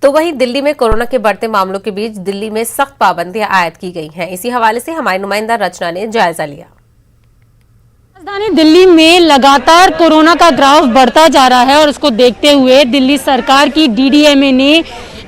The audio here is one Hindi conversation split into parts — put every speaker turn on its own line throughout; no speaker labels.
तो वहीं दिल्ली में कोरोना के बढ़ते मामलों के बीच दिल्ली में सख्त पाबंदियां आयद की गई हैं। इसी हवाले से हमारी नुमाइंदा रचना ने जायजा लिया।
राजधानी दिल्ली में लगातार कोरोना का ग्राफ बढ़ता जा रहा है और उसको देखते हुए दिल्ली सरकार की डीडीएमए ने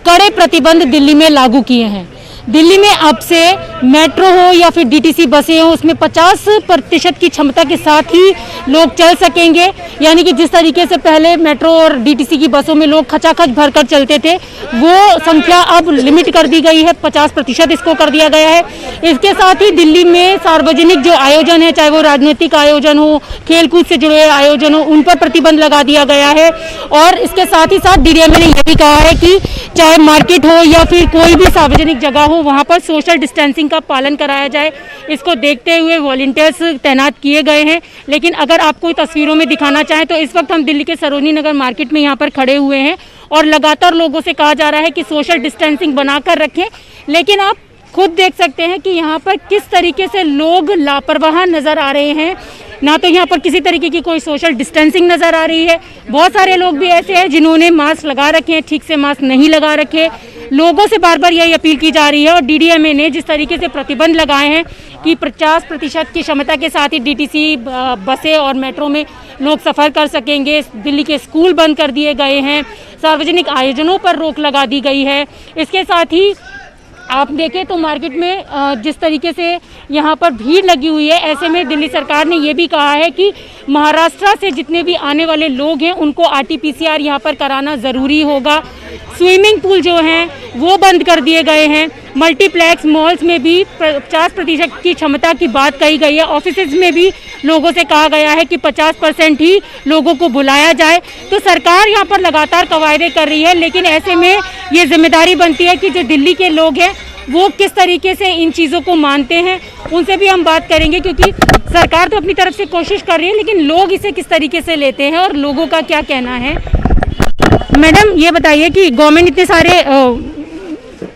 कड़े प्रतिबंध दिल्ली में लागू किए हैं। दिल्ली में अब से मेट्रो हो या फिर डीटीसी बसें हो, उसमें 50% की क्षमता के साथ ही लोग चल सकेंगे। यानी कि जिस तरीके से पहले मेट्रो और डीटीसी की बसों में लोग खचाखच भरकर चलते थे, वो संख्या अब लिमिट कर दी गई है, 50% इसको कर दिया गया है। इसके साथ ही दिल्ली में सार्वजनिक जो आयोजन है, चाहे वो राजनीतिक आयोजन हो, खेलकूद से जुड़े आयोजन हो, उन पर प्रतिबंध लगा दिया गया है। और इसके साथ ही साथ डीडीएमए ने यह भी कहा है कि चाहे मार्केट हो या फिर कोई भी सार्वजनिक जगह हो, वहाँ पर सोशल डिस्टेंसिंग का पालन कराया जाए। इसको देखते हुए वॉलंटियर्स तैनात किए गए हैं। लेकिन अगर आपको तस्वीरों में दिखाना चाहें तो इस वक्त हम दिल्ली के सरोजनी नगर मार्केट में यहाँ पर खड़े हुए हैं और लगातार लोगों से कहा जा रहा है कि सोशल डिस्टेंसिंग बनाकर रखें। लेकिन आप खुद देख सकते हैं कि यहाँ पर किस तरीके से लोग लापरवाह नज़र आ रहे हैं। ना तो यहाँ पर किसी तरीके की कोई सोशल डिस्टेंसिंग नज़र आ रही है। बहुत सारे लोग भी ऐसे हैं जिन्होंने मास्क लगा रखे हैं, ठीक से मास्क नहीं लगा रखे। लोगों से बार बार यही अपील की जा रही है और डीडीएमए ने जिस तरीके से प्रतिबंध लगाए हैं कि 50% की क्षमता के साथ ही डीटीसी बसें और मेट्रो में लोग सफ़र कर सकेंगे। दिल्ली के स्कूल बंद कर दिए गए हैं, सार्वजनिक आयोजनों पर रोक लगा दी गई है। इसके साथ ही आप देखें तो मार्केट में जिस तरीके से यहाँ पर भीड़ लगी हुई है, ऐसे में दिल्ली सरकार ने ये भी कहा है कि महाराष्ट्र से जितने भी आने वाले लोग हैं उनको आरटीपीसीआर यहाँ पर कराना ज़रूरी होगा। स्विमिंग पूल जो हैं वो बंद कर दिए गए हैं। मल्टीप्लेक्स मॉल्स में भी 50% की क्षमता की बात कही गई है। ऑफिसेज में भी लोगों से कहा गया है कि 50% ही लोगों को बुलाया जाए। तो सरकार यहाँ पर लगातार कवायदे कर रही है, लेकिन ऐसे में ये जिम्मेदारी बनती है कि जो दिल्ली के लोग हैं वो किस तरीके से इन चीज़ों को मानते हैं, उनसे भी हम बात करेंगे। क्योंकि सरकार तो अपनी तरफ से कोशिश कर रही है, लेकिन लोग इसे किस तरीके से लेते हैं और लोगों का क्या कहना है। मैडम ये बताइए कि गवर्नमेंट इतने सारे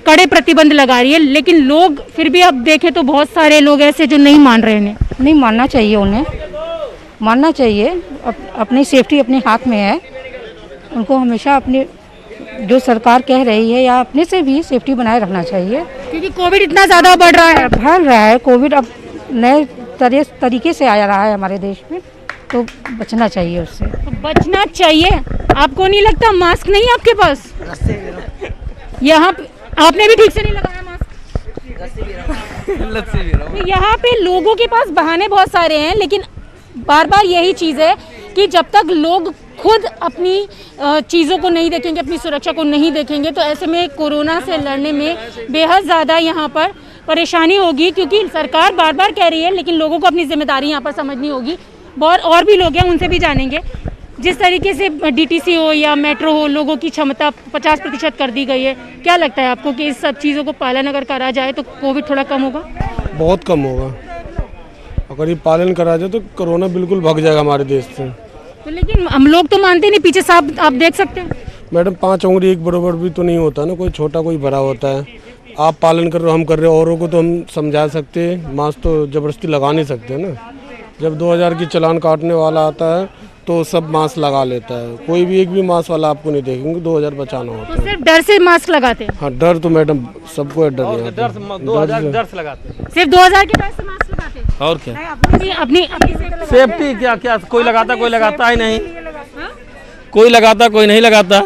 कड़े प्रतिबंध लगा रही है, लेकिन लोग फिर भी अब देखें तो बहुत सारे लोग ऐसे जो नहीं मान रहे हैं।
नहीं मानना चाहिए, उन्हें मानना चाहिए। अपनी सेफ्टी अपने हाथ में है। उनको हमेशा अपनी जो सरकार कह रही है या अपने से भी सेफ्टी बनाए रखना चाहिए,
क्योंकि कोविड इतना ज़्यादा बढ़ रहा है।
कोविड अब नए तरीके से आ रहा है हमारे देश में, तो बचना चाहिए उससे।
तो बचना चाहिए। आपको नहीं लगता मास्क नहीं है आपके पास? यहाँ आपने भी ठीक से नहीं लगाया मास्क। तो यहाँ पे लोगों के पास बहाने बहुत सारे हैं, लेकिन बार बार यही चीज़ है कि जब तक लोग खुद अपनी चीज़ों को नहीं देखेंगे, अपनी सुरक्षा को नहीं देखेंगे, तो ऐसे में कोरोना से लड़ने में बेहद ज़्यादा यहाँ पर परेशानी होगी। क्योंकि सरकार बार बार कह रही है, लेकिन लोगों को अपनी जिम्मेदारी यहाँ पर समझनी होगी। बहुत और भी लोग हैं, उनसे भी जानेंगे। जिस तरीके से डीटीसी हो या मेट्रो हो, लोगों की क्षमता 50% कर दी गई है, क्या लगता है आपको कि इस सब चीज़ों को पालन अगर करा जाए तो कोविड थोड़ा कम होगा?
बहुत कम होगा। अगर ये पालन करा जाए तो कोरोना बिल्कुल भाग जाएगा हमारे देश से।
तो लेकिन हम लोग तो मानते नहीं, पीछे साहब आप देख सकते हैं।
मैडम 5 उंगली एक बराबर भी तो नहीं होता ना, कोई छोटा कोई बड़ा होता है। आप पालन कर रहे हो, हम कर रहे हो, औरों को तो हम समझा सकते हैं। मास्क तो ज़बरदस्ती लगा नहीं सकते ना। जब 2000 की चालान काटने वाला आता है तो सब मास्क लगा लेता है। कोई भी एक भी मास्क वाला आपको नहीं देखेंगे। 2000 बचाना होता है।
तो सिर्फ डर से मास्क लगाते हैं?
हाँ, डर तो मैडम सबको है। डर
2000 से लगाते हैं।
सिर्फ 2000 के डर से मास्क लगाते हैं?
और क्या
अपनी
सेफ्टी क्या कोई लगाता ही नहीं। कोई लगाता, कोई नहीं लगाता।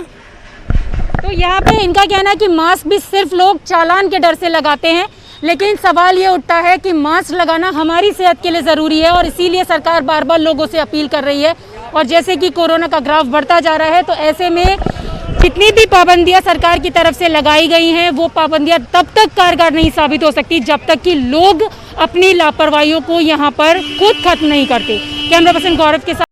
तो यहाँ पे इनका कहना है कि मास्क भी सिर्फ लोग चालान के डर से लगाते हैं। लेकिन सवाल ये उठता है कि मास्क लगाना हमारी सेहत के लिए ज़रूरी है और इसीलिए सरकार बार बार लोगों से अपील कर रही है। और जैसे कि कोरोना का ग्राफ बढ़ता जा रहा है, तो ऐसे में जितनी भी पाबंदियां सरकार की तरफ से लगाई गई हैं, वो पाबंदियां तब तक कारगर नहीं साबित हो सकती जब तक कि लोग अपनी लापरवाहियों को यहाँ पर खुद खत्म नहीं करते। कैमरा पर्सन गौरव के साथ